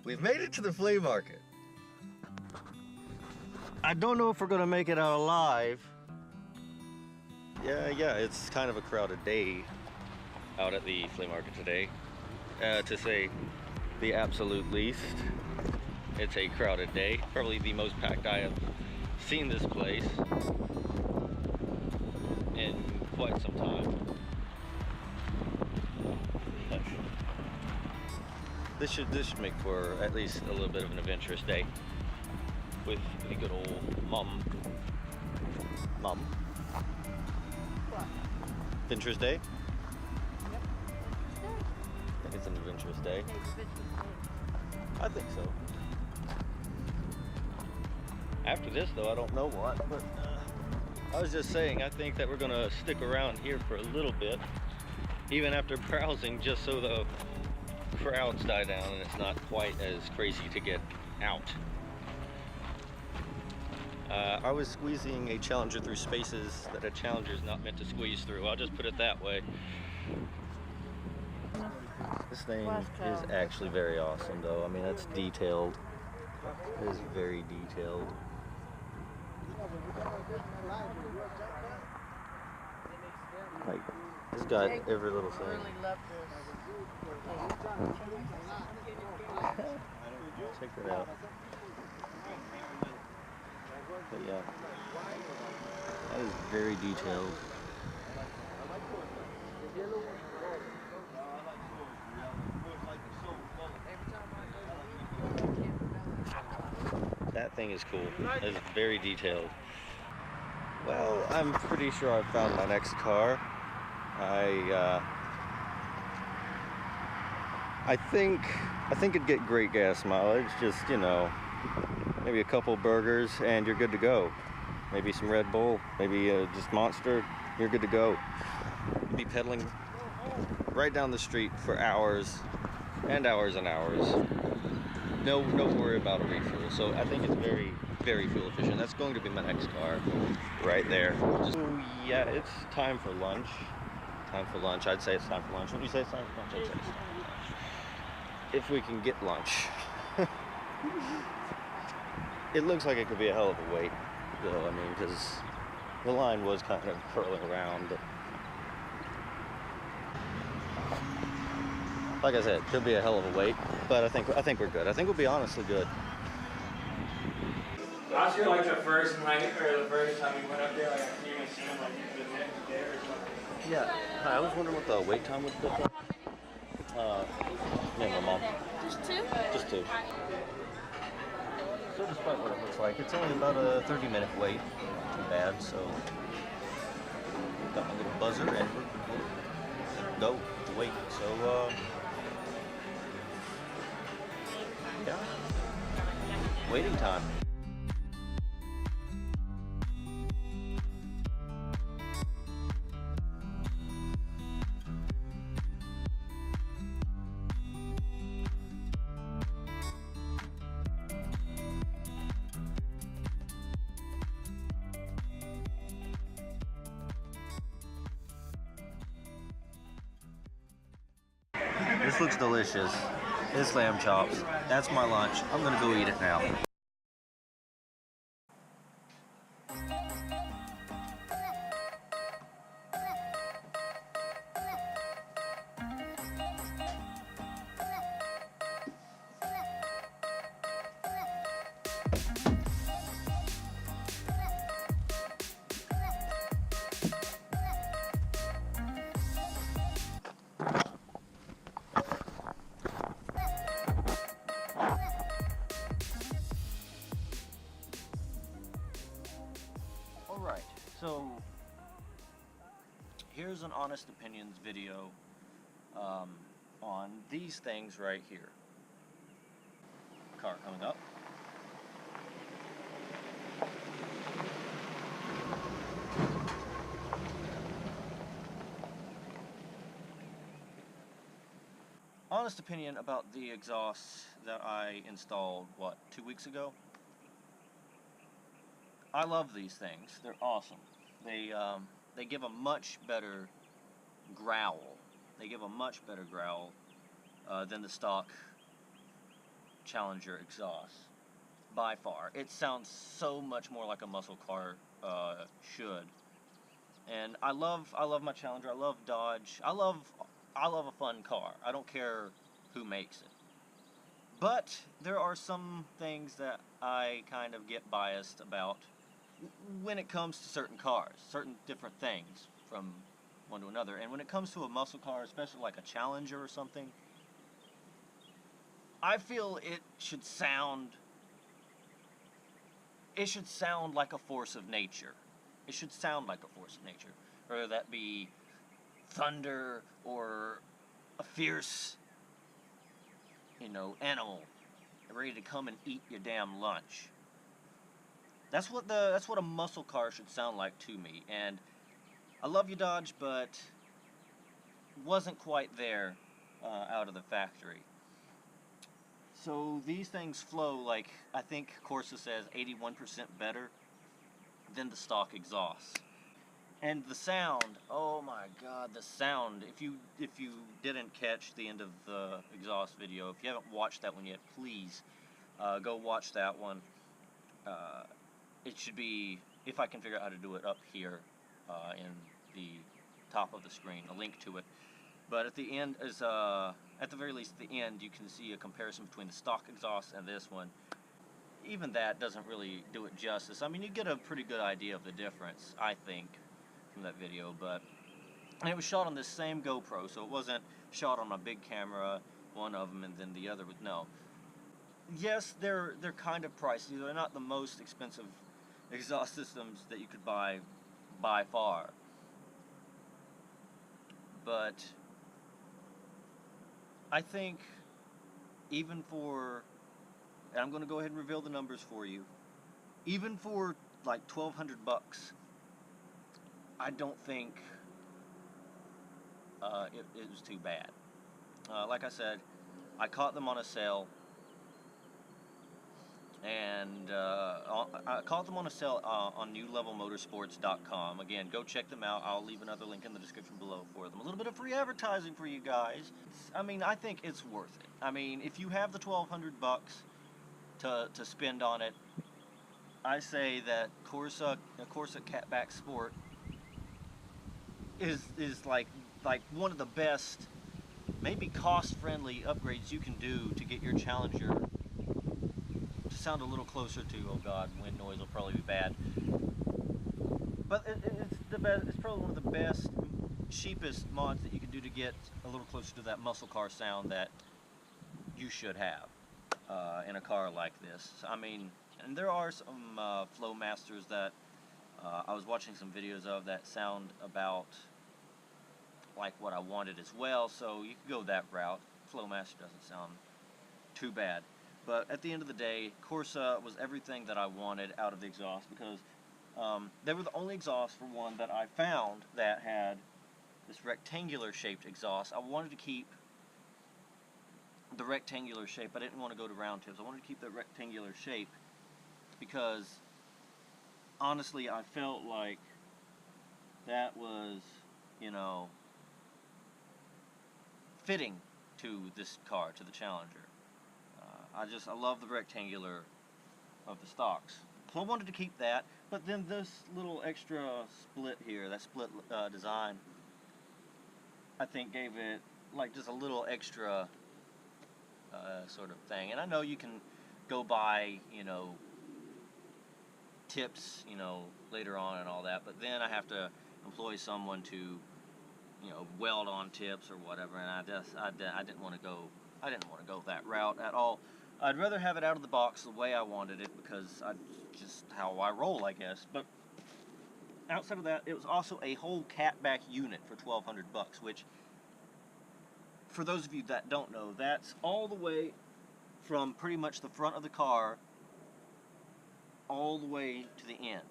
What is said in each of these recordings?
We've made it to the flea market. I don't know if we're gonna make it out alive. Yeah, it's kind of a crowded day out at the flea market today. To say the absolute least. It's a crowded day. Probably the most packed I have seen this place in quite some time. This should make for at least a little bit of an adventurous day with the good old mum. Adventurous day? Yep. I think it's an adventurous day. I think so. After this, though, I don't know what, but I was just saying, I think that we're gonna stick around here for a little bit, even after browsing, just so the crowds die down and it's not quite as crazy to get out. I was squeezing a Challenger through spaces that a Challenger is not meant to squeeze through. I'll just put it that way. This thing is actually very awesome, though. I mean, it's detailed. It is very detailed. Like, it's got every little thing. Check that out. But yeah, that is very detailed. That thing is cool. It's very detailed. Well, I'm pretty sure I've found my next car. I think it'd get great gas mileage. Just, you know, maybe a couple burgers and you're good to go. Maybe some Red Bull, maybe just Monster, you're good to go. You'd be pedaling right down the street for hours and hours and hours. No worry about a refuel. So I think it's very, very fuel efficient. That's going to be my next car right there. So yeah, it's time for lunch. Time for lunch. I'd say it's time for lunch. When you say it's time for lunch, I'd say it's time for lunch. If we can get lunch. It looks like it could be a hell of a wait, though. I mean, because the line was kind of curling around. But like I said, it could be a hell of a wait, but I think we're good. I think we'll be honestly good. Last year, like the first night or the first time we went up there, like I couldn't even see him like the next day or something. Yeah, I was wondering what the wait time would look like. Yeah, my mom. Just two? Just two. So despite what it looks like, it's only about a 30-minute wait. Not too bad, so got my little buzzer and we're go to wait. So yeah. Waiting time. This looks delicious. It's lamb chops. That's my lunch. I'm gonna go eat it now. Alright, so here's an honest opinions video on these things right here. Car coming up. Honest opinion about the exhausts that I installed, what, 2 weeks ago? I love these things. They're awesome. They give a much better growl. They give a much better growl than the stock Challenger exhaust, by far. It sounds so much more like a muscle car should. And I love my Challenger. I love Dodge. I love a fun car. I don't care who makes it. But there are some things that I kind of get biased about when it comes to certain cars, certain different things from one to another. And when it comes to a muscle car, especially like a Challenger or something, I feel it should sound like a force of nature. It should sound like a force of nature, whether that be thunder or a fierce, animal ready to come and eat your damn lunch. That's what a muscle car should sound like to me. And I love you, Dodge, but wasn't quite there out of the factory. So these things flow like, I think Corsa says, 81% better than the stock exhaust. And the sound, oh my god, the sound. If you didn't catch the end of the exhaust video, if you haven't watched that one yet, please go watch that one. It should be, if I can figure out how to do it, up here in the top of the screen, a link to it. But at the end is, at the very least, at the end, you can see a comparison between the stock exhaust and this one. Even that doesn't really do it justice. I mean, you get a pretty good idea of the difference, I think, from that video. And it was shot on this same GoPro, so it wasn't shot on a big camera, one of them, and then the other. No. Yes, they're kind of pricey. They're not the most expensive exhaust systems that you could buy by far. But I think even for, and I'm going to go ahead and reveal the numbers for you, even for like $1,200, I don't think it was too bad. Like I said, I caught them on a sale, and I caught them on a sale on newlevelmotorsports.com. Again, go check them out. I'll leave another link in the description below for them. A little bit of free advertising for you guys. I mean, I think it's worth it. I mean, if you have the $1,200 to spend on it, I say that Corsa Catback Sport is like one of the best, maybe cost-friendly upgrades you can do to get your Challenger to sound a little closer to, oh god, wind noise will probably be bad, but it's the best. It's probably one of the best, cheapest mods that you can do to get a little closer to that muscle car sound that you should have in a car like this. I mean, and there are some Flowmasters that I was watching some videos of that sound about like what I wanted as well, so you could go that route. Flowmaster doesn't sound too bad. But at the end of the day, Corsa was everything that I wanted out of the exhaust, because they were the only exhaust, for one, that I found that had this rectangular shaped exhaust. I wanted to keep the rectangular shape. I didn't want to go to round tips. I wanted to keep that rectangular shape because honestly I felt like that was, fitting to this car, to the Challenger. I love the rectangular of the stocks. So I wanted to keep that, but then this little extra split here, that split design, I think gave it like just a little extra sort of thing. And I know you can go buy, tips, later on and all that, but then I have to employ someone to, weld on tips or whatever, and I didn't want to go that route at all. I'd rather have it out of the box the way I wanted it, because just how I roll, I guess. But outside of that, it was also a whole catback unit for $1,200, which, for those of you that don't know, that's all the way from pretty much the front of the car all the way to the end,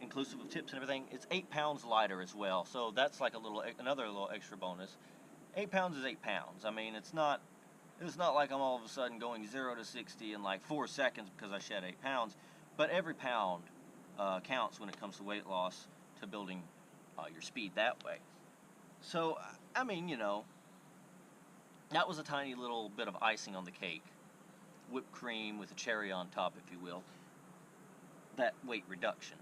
inclusive of tips and everything. It's 8 pounds lighter as well, so that's like another little extra bonus. 8 pounds is 8 pounds. I mean, it's not like I'm all of a sudden going 0 to 60 in like 4 seconds because I shed 8 pounds, but every pound counts when it comes to weight loss to building your speed that way. So, I mean, you know, that was a tiny little bit of icing on the cake. Whipped cream with a cherry on top, if you will. That weight reduction.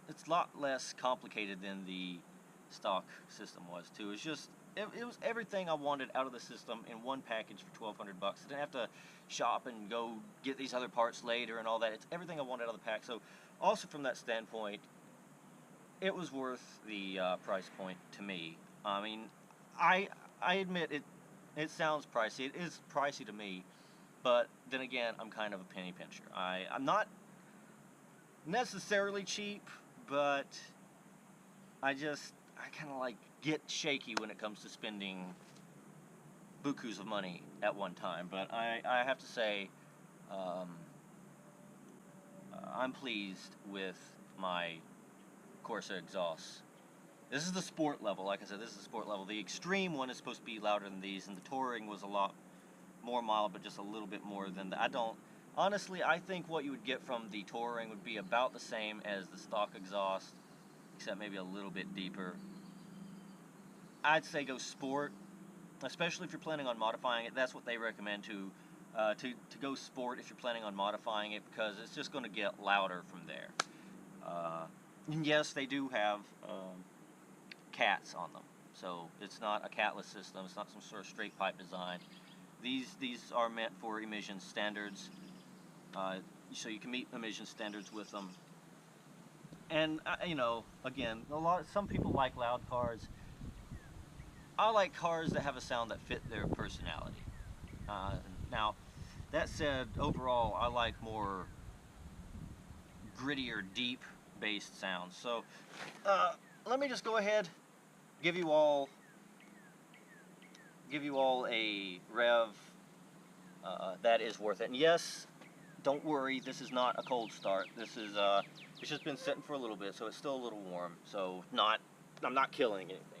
It's a lot less complicated than the stock system was, too. It's just, it was everything I wanted out of the system in one package for $1,200. I didn't have to shop and go get these other parts later and all that. It's everything I wanted out of the pack. So, also from that standpoint, it was worth the price point to me. I mean, I admit it sounds pricey. It is pricey to me, but then again, I'm kind of a penny pincher. I'm not necessarily cheap, but I kind of like get shaky when it comes to spending bukus of money at one time. But I have to say, I'm pleased with my Corsa exhausts. This is the sport level. Like I said, this is the sport level. The extreme one is supposed to be louder than these, and the touring was a lot more mild, but just a little bit more than the. Honestly, I think what you would get from the touring would be about the same as the stock exhaust, except maybe a little bit deeper. I'd say go sport, especially if you're planning on modifying it. That's what they recommend to go sport if you're planning on modifying it, because it's just going to get louder from there. And yes, they do have cats on them, so it's not a catless system. It's not some sort of straight pipe design. These are meant for emission standards, so you can meet emission standards with them. And you know, again, some people like loud cars. I like cars that have a sound that fit their personality. Now, that said, overall, I like more grittier, deep-based sounds. So, let me just go ahead, give you all a rev that is worth it. And yes, don't worry, this is not a cold start. This is it's just been sitting for a little bit, so it's still a little warm. So I'm not killing anything here.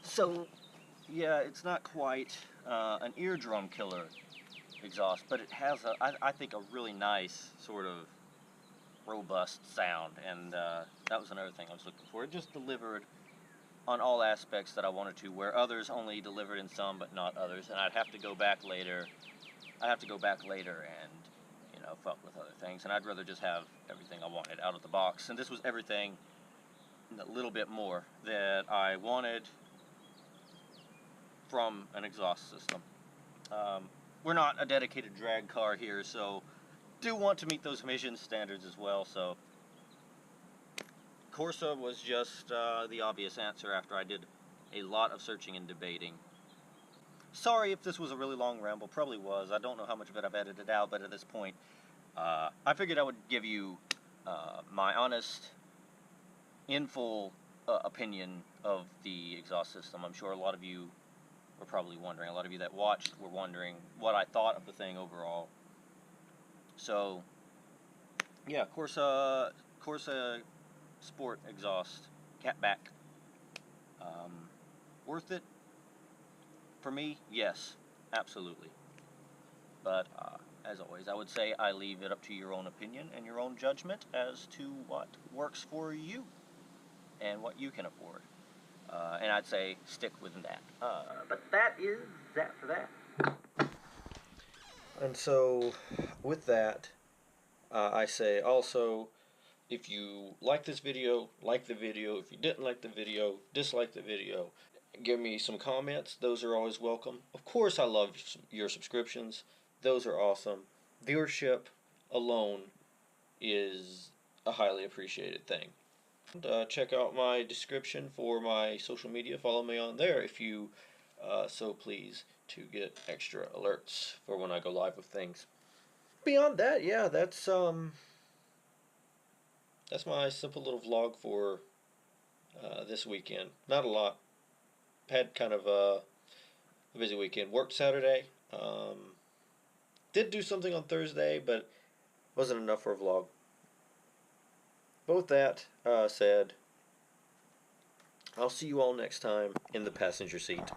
So, yeah, it's not quite an eardrum killer exhaust, but it has, I think, a really nice sort of robust sound, and that was another thing I was looking for. It just delivered on all aspects that I wanted to, where others only delivered in some but not others, and I'd have to go back later. And, you know, fuck with other things, and I'd rather just have everything I wanted out of the box. And this was everything, a little bit more, that I wanted from an exhaust system. We're not a dedicated drag car here, so do want to meet those emission standards as well. So Corsa was just the obvious answer after I did a lot of searching and debating. Sorry if this was a really long ramble, probably was. I don't know how much of it I've edited out, but at this point, I figured I would give you my honest, in full opinion of the exhaust system. I'm sure a lot of you were probably wondering, a lot of you that watched were wondering what I thought of the thing overall. So, yeah, Corsa Sport exhaust, catback. Worth it? For me, yes, absolutely. But, as always, I would say I leave it up to your own opinion and your own judgment as to what works for you and what you can afford. And I'd say stick with that. But that is that for that. And so, with that, I say also, if you like this video, like the video. If you didn't like the video, dislike the video. Give me some comments. Those are always welcome. Of course, I love your subscriptions. Those are awesome. Viewership alone is a highly appreciated thing. And, check out my description for my social media. Follow me on there if you So please to get extra alerts for when I go live with things. Beyond that, yeah, that's my simple little vlog for this weekend. Not a lot. Had kind of a busy weekend. Worked Saturday. Did do something on Thursday, but wasn't enough for a vlog. But with that said, I'll see you all next time in the passenger seat.